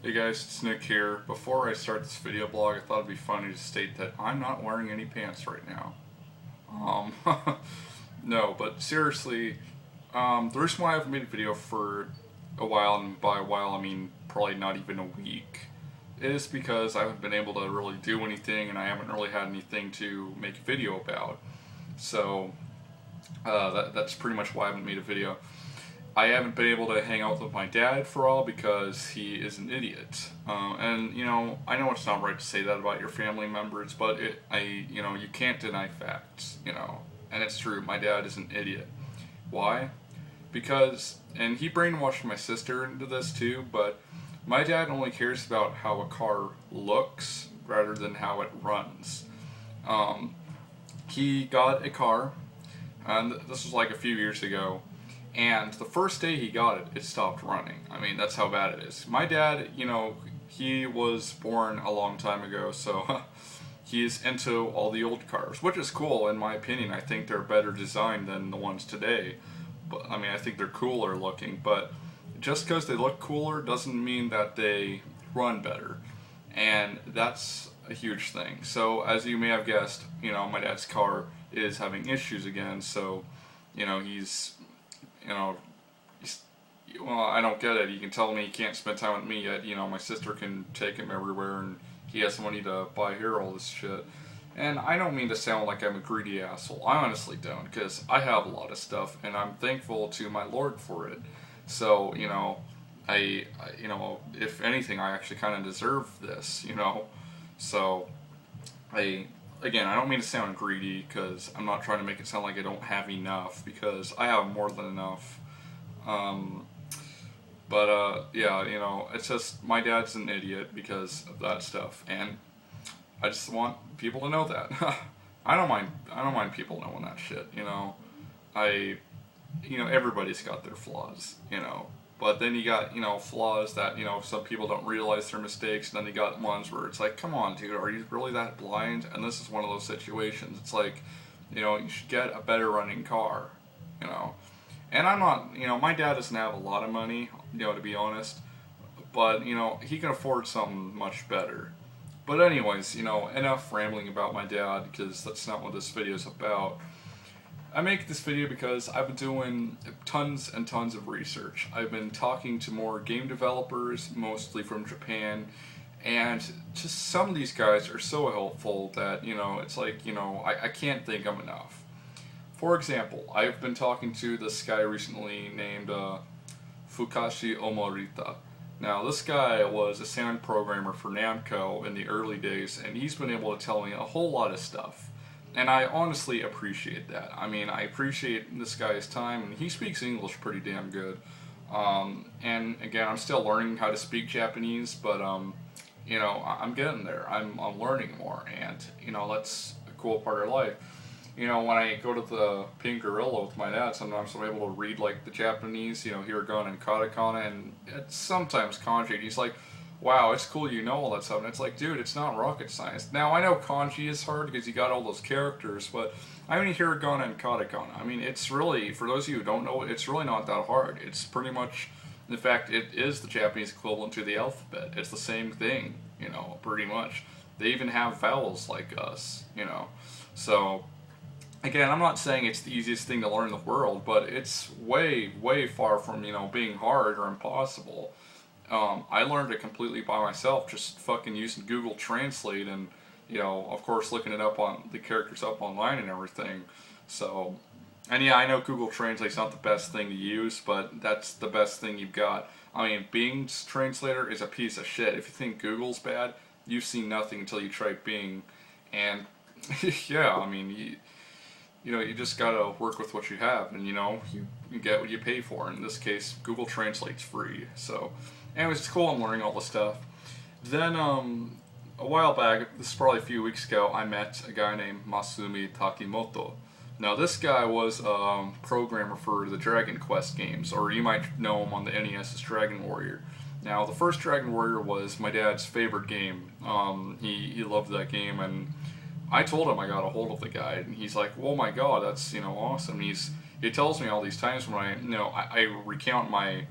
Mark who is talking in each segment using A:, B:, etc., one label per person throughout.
A: Hey guys, it's Nick here. Before I start this video blog, I thought it'd be funny to state that I'm not wearing any pants right now. Um, no, but seriously, the reason why I haven't made a video for a while, and by a while I mean probably not even a week, is because I haven't been able to really do anything and I haven't really had anything to make a video about. So, that's pretty much why I haven't made a video. I haven't been able to hang out with my dad for all because he is an idiot. And you know, I know it's not right to say that about your family members, but you can't deny facts. And it's true. My dad is an idiot. Why? Because, and he brainwashed my sister into this too. But my dad only cares about how a car looks rather than how it runs. He got a car, and this was like a few years ago. And the first day he got it, it stopped running. I mean, that's how bad it is. My dad, he was born a long time ago, so he's into all the old cars, which is cool in my opinion. I think they're better designed than the ones today. But I mean, I think they're cooler looking, but just because they look cooler doesn't mean that they run better. And that's a huge thing. So as you may have guessed, my dad's car is having issues again, so he's well, I don't get it. He can tell me he can't spend time with me, yet, my sister can take him everywhere, and he has money to buy her all this shit. And I don't mean to sound like I'm a greedy asshole. I honestly don't, because I have a lot of stuff, and I'm thankful to my Lord for it. So, if anything, I actually kind of deserve this, So, again, I don't mean to sound greedy, because I'm not trying to make it sound like I don't have enough, because I have more than enough. Yeah, it's just, my dad's an idiot because of that stuff, and I just want people to know that. I don't mind people knowing that shit, everybody's got their flaws, but then you got, flaws that, some people don't realize their mistakes, and then you got ones where it's like, come on, dude, are you really that blind? And this is one of those situations. It's like, you should get a better running car, And I'm not, my dad doesn't have a lot of money, to be honest, but, he can afford something much better. But anyways, enough rambling about my dad, because that's not what this video is about. I make this video because I've been doing tons and tons of research. I've been talking to more game developers, mostly from Japan, and just some of these guys are so helpful that, it's like, I can't thank them enough. For example, I've been talking to this guy recently named Fukashi Omorita. Now, this guy was a sound programmer for Namco in the early days, and he's been able to tell me a whole lot of stuff. And I honestly appreciate that. I mean, I appreciate this guy's time, and he speaks English pretty damn good. And again, I'm still learning how to speak Japanese, but I'm getting there. I'm learning more, and that's a cool part of life. When I go to the Pink Gorilla with my dad, sometimes I'm able to read like the Japanese, hiragana and katakana, and it's sometimes kanji. He's like, wow, it's cool you know all that stuff. And it's like, dude, it's not rocket science. Now, I know kanji is hard because you got all those characters, but I mean hiragana and katakana. I mean, it's really, for those of you who don't know, it's really not that hard. It's pretty much, in fact, it is the Japanese equivalent to the alphabet. It's the same thing, pretty much. They even have vowels like us, So, again, I'm not saying it's the easiest thing to learn in the world, but it's way, way far from, being hard or impossible. I learned it completely by myself, just fucking using Google Translate and, of course looking it up on the characters up online and everything. So, and yeah, I know Google Translate's not the best thing to use, but that's the best thing you've got. I mean, Bing's translator is a piece of shit. If you think Google's bad, you've seen nothing until you try Bing. And, yeah, I mean, you just gotta work with what you have, and you get what you pay for. In this case, Google Translate's free. So, anyways, it's cool. I'm learning all this stuff. Then, a while back, this is probably a few weeks ago, I met a guy named Masumi Takimoto. Now, this guy was a programmer for the Dragon Quest games, or you might know him on the NES as Dragon Warrior. Now, the first Dragon Warrior was my dad's favorite game. He loved that game, and I told him I got a hold of the guy, and he's like, "Oh my god, that's awesome." He tells me all these times when I recount my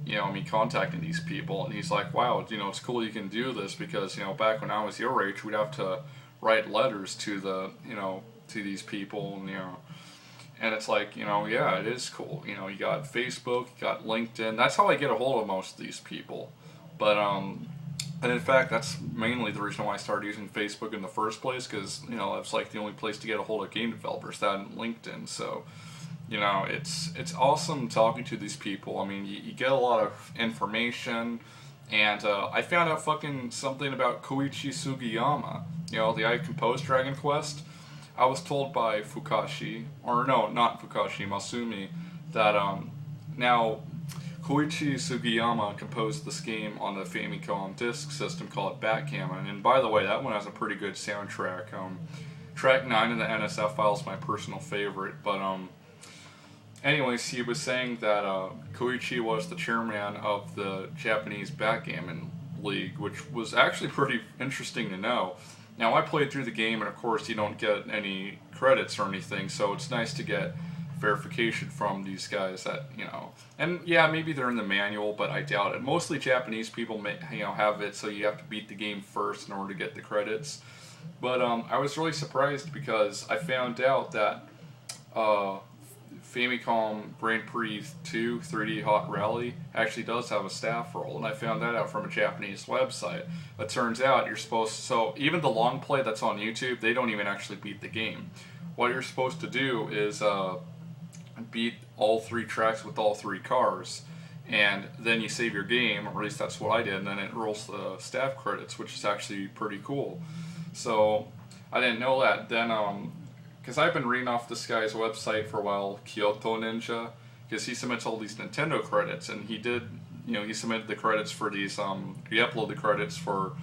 A: me contacting these people, and he's like, wow, it's cool you can do this because, back when I was your age, we'd have to write letters to to these people, and it's like, yeah, it is cool. You got Facebook, you got LinkedIn. That's how I get a hold of most of these people. But, and in fact, that's mainly the reason why I started using Facebook in the first place, because, that's like the only place to get a hold of game developers, that and LinkedIn. So, it's awesome talking to these people. I mean, you get a lot of information, and I found out fucking something about Koichi Sugiyama, the guy who composed Dragon Quest. I was told by Fukashi, or no, not Fukashi, Masumi, that now Koichi Sugiyama composed this game on the Famicom disk system called Backgammon, and by the way, that one has a pretty good soundtrack. Track 9 in the NSF file is my personal favorite, but anyways, he was saying that Koichi was the chairman of the Japanese Backgammon League, which was actually pretty interesting to know. Now, I played through the game, and of course, you don't get any credits or anything, so it's nice to get verification from these guys that, and yeah, maybe they're in the manual, but I doubt it. Mostly Japanese people, have it, so you have to beat the game first in order to get the credits. But I was really surprised because I found out that Famicom Grand Prix 2 3D Hot Rally actually does have a staff role, and I found that out from a Japanese website. It turns out you're supposed to, so even the long play that's on YouTube, they don't even actually beat the game. What you're supposed to do is beat all 3 tracks with all 3 cars, and then you save your game, or at least that's what I did, and then it rolls the staff credits, which is actually pretty cool. So I didn't know that. Then because I've been reading off this guy's website for a while, Kyoto Ninja, because he submits all these Nintendo credits, and he did, he submitted the credits for these, he uploaded the credits for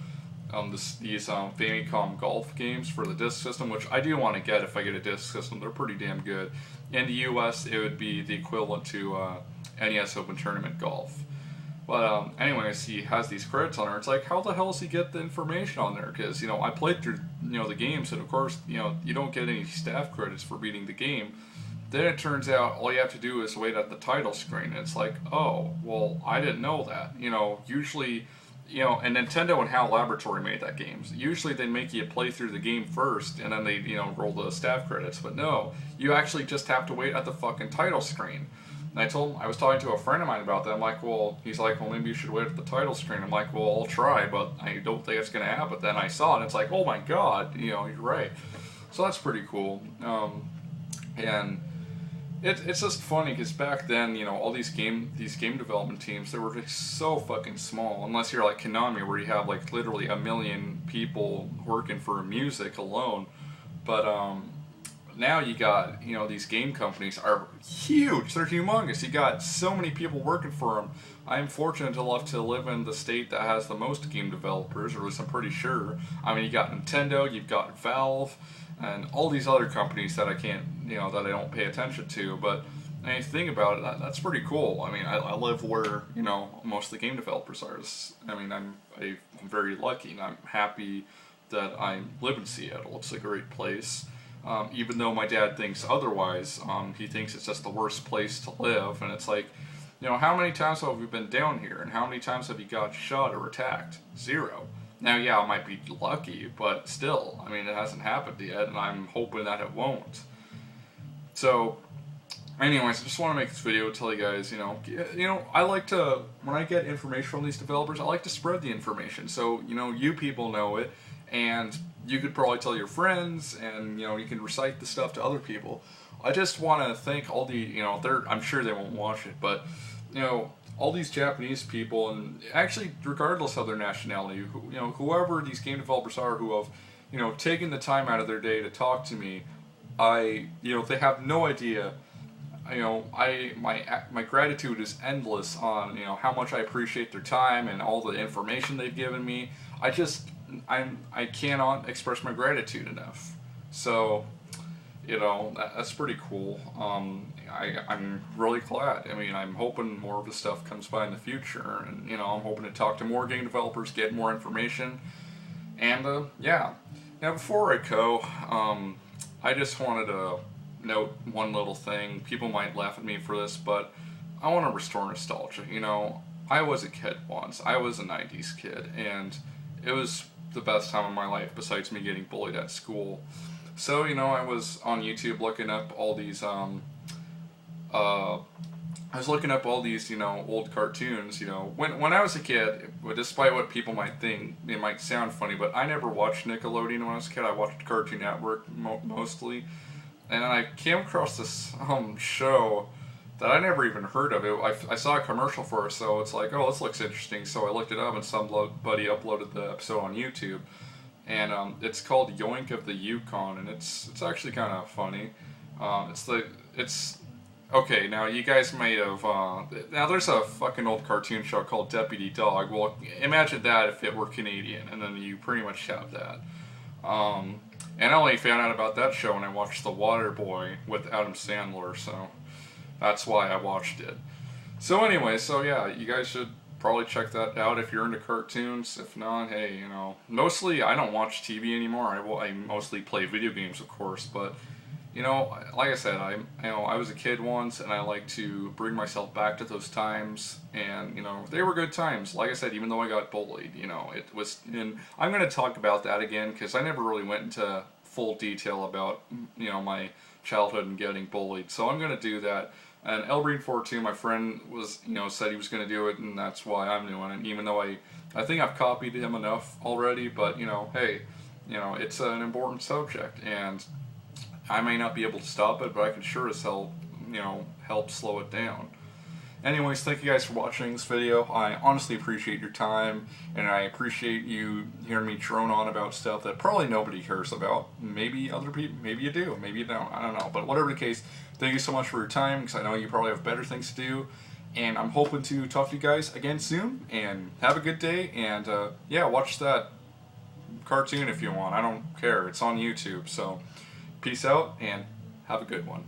A: these Famicom Golf games for the disc system, which I do want to get if I get a disc system. They're pretty damn good. In the US, it would be the equivalent to NES Open Tournament Golf. But anyways, he has these credits on there. It's like, how the hell does he get the information on there? Because, I played through, the games, and of course, you don't get any staff credits for beating the game. Then it turns out all you have to do is wait at the title screen. And it's like, oh, well, I didn't know that. Usually, and Nintendo and HAL Laboratory made that game. Usually they make you play through the game first, and then they, roll the staff credits. But no, you actually just have to wait at the fucking title screen. And I was talking to a friend of mine about that. I'm like, he's like, well, maybe you should wait at the title screen. I'm like, well, I'll try, but I don't think it's going to happen. Then I saw it, and it's like, oh my god, you're right. So that's pretty cool. And it's just funny, because back then, all these game development teams, they were just so fucking small. Unless you're like Konami, where you have like literally 1 million people working for music alone. But, now you got, these game companies are huge. They're humongous. You got so many people working for them. I'm fortunate enough to live in the state that has the most game developers, or at least I'm pretty sure. I mean, you got Nintendo, you've got Valve, and all these other companies that I can't, that I don't pay attention to. But when you think about it, that's pretty cool. I mean, I live where, most of the game developers are. I mean, I'm very lucky, and I'm happy that I live in Seattle. It's a great place. Even though my dad thinks otherwise, he thinks it's just the worst place to live, and it's like, how many times have you been down here, and how many times have you got shot or attacked? 0. Now, yeah, I might be lucky, but still, I mean, it hasn't happened yet, and I'm hoping that it won't. So, anyways, I just want to make this video to tell you guys, I like to, when I get information from these developers, I like to spread the information, so, you people know it, and you could probably tell your friends, and you can recite the stuff to other people. I just want to thank all the, I'm sure they won't watch it, but all these Japanese people, and actually regardless of their nationality, whoever these game developers are who have, taken the time out of their day to talk to me, they have no idea. My gratitude is endless on how much I appreciate their time and all the information they've given me. I cannot express my gratitude enough. So, that's pretty cool. I'm really glad. I mean, I'm hoping more of this stuff comes by in the future, and I'm hoping to talk to more game developers, get more information, and yeah. Now, before I go, I just wanted to note one little thing. People might laugh at me for this, but I want to restore nostalgia. I was a kid once. I was a 90s kid, and it was the best time of my life besides me getting bullied at school. So, I was on YouTube looking up all these, I was looking up all these, old cartoons, When I was a kid, despite what people might think, it might sound funny, but I never watched Nickelodeon when I was a kid. I watched Cartoon Network mostly. And I came across this show that I never even heard of. I saw a commercial for it, so it's like, oh, this looks interesting. So I looked it up, and somebody uploaded the episode on YouTube. And it's called Yoink of the Yukon, and it's actually kind of funny. Okay, now you guys may have, now there's a fucking old cartoon show called Deputy Dog. Well, imagine that if it were Canadian, and then you pretty much have that. And I only found out about that show when I watched The Waterboy with Adam Sandler, so that's why I watched it. So anyway, yeah, you guys should probably check that out if you're into cartoons. If not, hey, mostly I don't watch TV anymore. I mostly play video games, of course, but like I said, I was a kid once, and I like to bring myself back to those times, and they were good times. Like I said, even though I got bullied, it was. And I'm going to talk about that again because I never really went into full detail about my childhood and getting bullied. So I'm going to do that. And Elbreen42, my friend, was said he was going to do it, and that's why I'm doing it. Even though I think I've copied him enough already, but hey, it's an important subject, and I may not be able to stop it, but I can sure as hell, help slow it down. Anyways, thank you guys for watching this video. I honestly appreciate your time, and I appreciate you hearing me drone on about stuff that probably nobody cares about. Maybe other people, maybe you do, maybe you don't, I don't know. But whatever the case, thank you so much for your time, because I know you probably have better things to do. And I'm hoping to talk to you guys again soon, and have a good day, and yeah, watch that cartoon if you want. I don't care, it's on YouTube, so peace out, and have a good one.